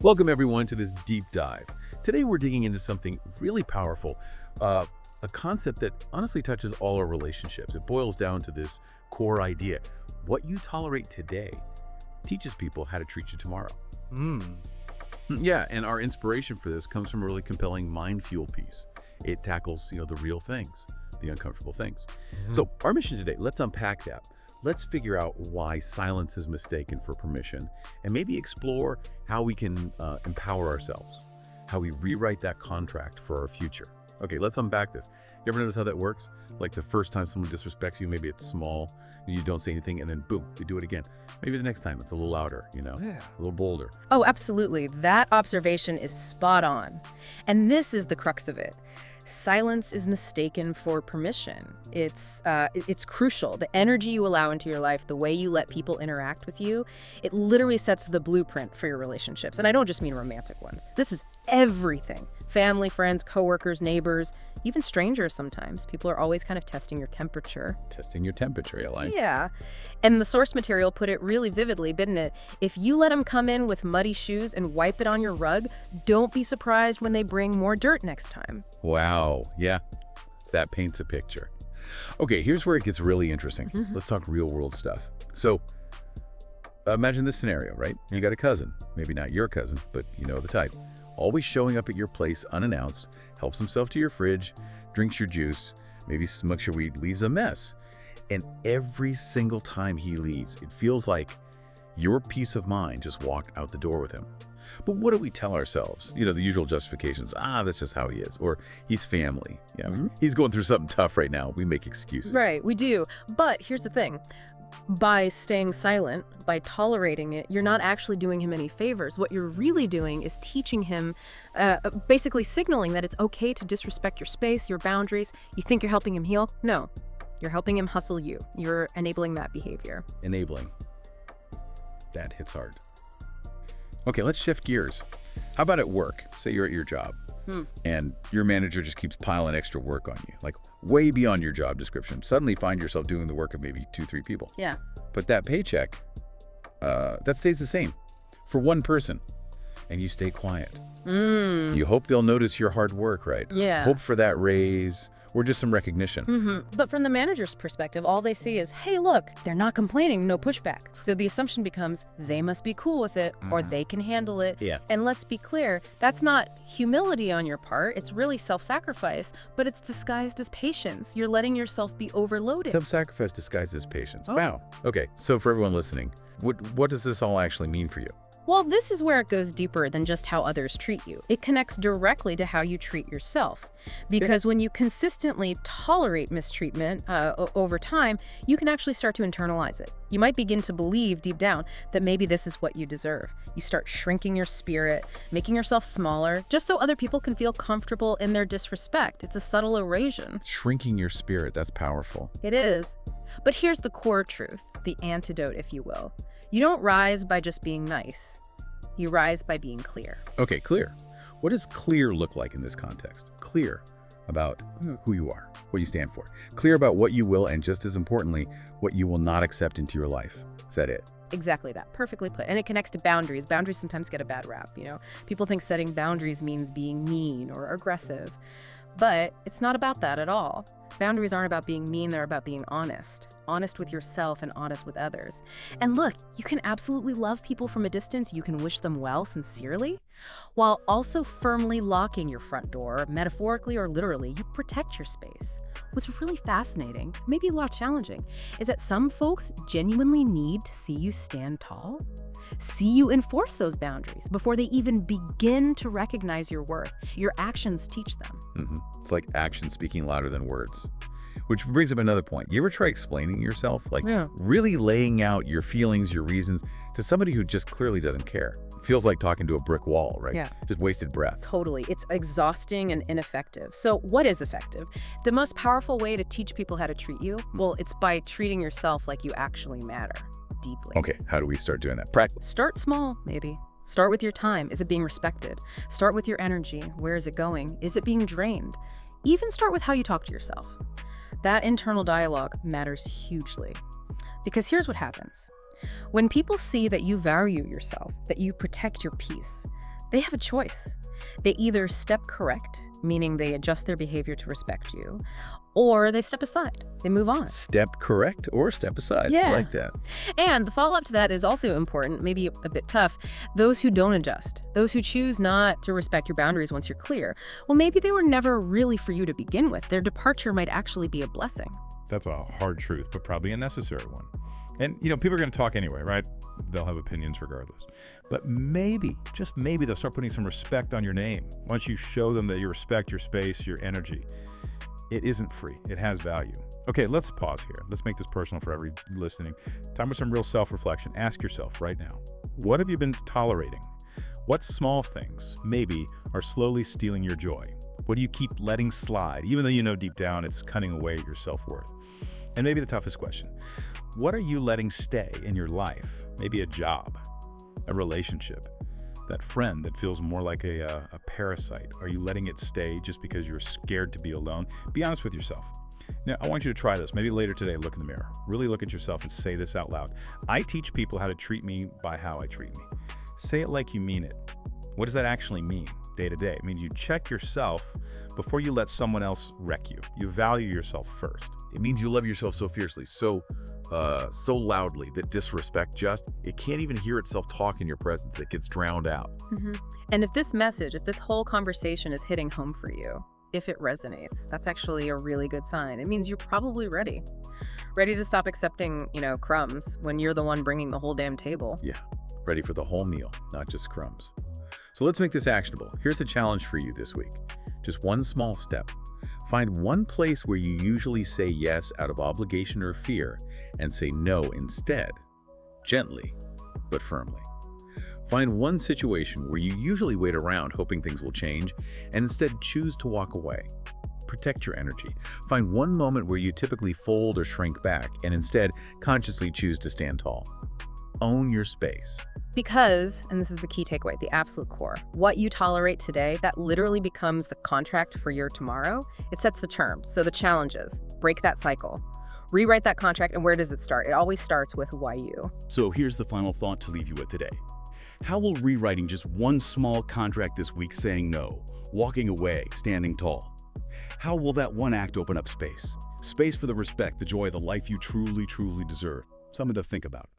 Welcome everyone to this deep dive. Today we're digging into something really powerful, a concept that honestly touches all our relationships. It boils down to this core idea. What you tolerate today teaches people how to treat you tomorrow. Yeah, and our inspiration for this comes from a really compelling Mind Fuel piece. It tackles, the real things, the uncomfortable things. So our mission today, let's unpack that. Let's figure out why silence is mistaken for permission, and maybe explore how we can empower ourselves, how we rewrite that contract for our future. Okay, let's unpack this. You ever notice how that works? Like the first time someone disrespects you, maybe it's small, and you don't say anything, and then boom, you do it again. Maybe the next time it's a little louder, a little bolder. Oh, absolutely. That observation is spot on. And this is the crux of it. Silence is mistaken for permission. It's crucial. The energy you allow into your life, the way you let people interact with you, it literally sets the blueprint for your relationships. And I don't just mean romantic ones. This is everything. Family, friends, coworkers, neighbors, even strangers sometimes. People are always kind of testing your temperature. Testing your temperature, I like. Yeah. And the source material put it really vividly, didn't it? If you let them come in with muddy shoes and wipe it on your rug, don't be surprised when they bring more dirt next time. Wow, yeah, that paints a picture. Okay, here's where it gets really interesting. Let's talk real world stuff. So imagine this scenario, right? You got a cousin, maybe not your cousin, but you know the type. Always showing up at your place unannounced, helps himself to your fridge, drinks your juice, maybe smokes your weed, leaves a mess. And every single time he leaves, it feels like your peace of mind just walked out the door with him. But what do we tell ourselves? The usual justifications. That's just how he is. Or he's family. Yeah, he's going through something tough right now. We make excuses. Right, we do. But here's the thing. By staying silent, by tolerating it, you're not actually doing him any favors. What you're really doing is teaching him, basically signaling that it's okay to disrespect your space, your boundaries. You think you're helping him heal? No. You're helping him hustle you. You're enabling that behavior. Enabling. That hits hard. Okay, let's shift gears. How about at work? Say you're at your job and your manager just keeps piling extra work on you, like way beyond your job description. Suddenly find yourself doing the work of maybe 2-3 people. Yeah. But that paycheck, that stays the same for one person, and you stay quiet. You hope they'll notice your hard work, right? Yeah. Hope for that raise or just some recognition. But from the manager's perspective, all they see is, hey, look, they're not complaining, no pushback. So the assumption becomes they must be cool with it or they can handle it. Yeah. And let's be clear, that's not humility on your part. It's really self-sacrifice, but it's disguised as patience. You're letting yourself be overloaded. Self-sacrifice disguised as patience. Oh. Wow. Okay, so for everyone listening, what does this all actually mean for you? Well, this is where it goes deeper than just how others treat you. It connects directly to how you treat yourself. Because when you consistently tolerate mistreatment over time, you can actually start to internalize it. You might begin to believe deep down that maybe this is what you deserve. You start shrinking your spirit, making yourself smaller, just so other people can feel comfortable in their disrespect. It's a subtle erosion. Shrinking your spirit, that's powerful. It is. But here's the core truth, the antidote, if you will. You don't rise by just being nice. You rise by being clear. Okay, clear. What does clear look like in this context? Clear about who you are, what you stand for. Clear about what you will, and just as importantly, what you will not accept into your life. Is that it? Exactly that. Perfectly put. And it connects to boundaries. Boundaries sometimes get a bad rap, People think setting boundaries means being mean or aggressive. But it's not about that at all. Boundaries aren't about being mean, they're about being honest. Honest with yourself and honest with others. And look, you can absolutely love people from a distance, you can wish them well sincerely, while also firmly locking your front door, metaphorically or literally. You protect your space. What's really fascinating, maybe a lot challenging, is that some folks genuinely need to see you stand tall, see you enforce those boundaries before they even begin to recognize your worth. Your actions teach them. It's like action speaking louder than words. Which brings up another point. You ever try explaining yourself? Really laying out your feelings, your reasons to somebody who just clearly doesn't care. It feels like talking to a brick wall, right? Yeah. Just wasted breath. Totally. It's exhausting and ineffective. So what is effective? The most powerful way to teach people how to treat you? Well, it's by treating yourself like you actually matter deeply. Okay, how do we start doing that? Practice. Start small, maybe. Start with your time. Is it being respected? Start with your energy. Where is it going? Is it being drained? Even start with how you talk to yourself. That internal dialogue matters hugely. Because here's what happens. When people see that you value yourself, that you protect your peace, They have a choice. They either step correct, meaning they adjust their behavior to respect you, or they step aside. They move on. Step correct or step aside. Yeah. I like that. And the follow-up to that is also important, maybe a bit tough. Those who don't adjust, those who choose not to respect your boundaries once you're clear, well, maybe they were never really for you to begin with. Their departure might actually be a blessing. That's a hard truth, but probably a necessary one. And, people are going to talk anyway, right? They'll have opinions regardless. But maybe, just maybe, they'll start putting some respect on your name. Once you show them that you respect your space, your energy. It isn't free. It has value. Okay, let's pause here. Let's make this personal for every listening. Time for some real self-reflection. Ask yourself right now, what have you been tolerating? What small things, maybe, are slowly stealing your joy? What do you keep letting slide, even though you know deep down it's cutting away at your self-worth? And maybe the toughest question, what are you letting stay in your life? Maybe a job, a relationship, that friend that feels more like a parasite. Are you letting it stay just because you're scared to be alone? Be honest with yourself. Now, I want you to try this. Maybe later today, look in the mirror. Really look at yourself and say this out loud. I teach people how to treat me by how I treat me. Say it like you mean it. What does that actually mean day to day? It means you check yourself before you let someone else wreck you. You value yourself first. It means you love yourself so fiercely, so loudly that disrespect it can't even hear itself talk in your presence. It gets drowned out. And if this whole conversation is hitting home for you, if it resonates, that's actually a really good sign. It means you're probably ready to stop accepting, crumbs when you're the one bringing the whole damn table. Yeah, ready for the whole meal, not just crumbs. So let's make this actionable. Here's a challenge for you this week. Just one small step. Find one place where you usually say yes out of obligation or fear and say no instead, gently but firmly. Find one situation where you usually wait around hoping things will change and instead choose to walk away. Protect your energy. Find one moment where you typically fold or shrink back and instead consciously choose to stand tall. Own your space. Because, and this is the key takeaway, the absolute core, what you tolerate today, that literally becomes the contract for your tomorrow. It sets the terms. So the challenge is, break that cycle. Rewrite that contract, and where does it start? It always starts with why you. So here's the final thought to leave you with today. How will rewriting just one small contract this week, saying no, walking away, standing tall, how will that one act open up space? Space for the respect, the joy, the life you truly, truly deserve. Something to think about.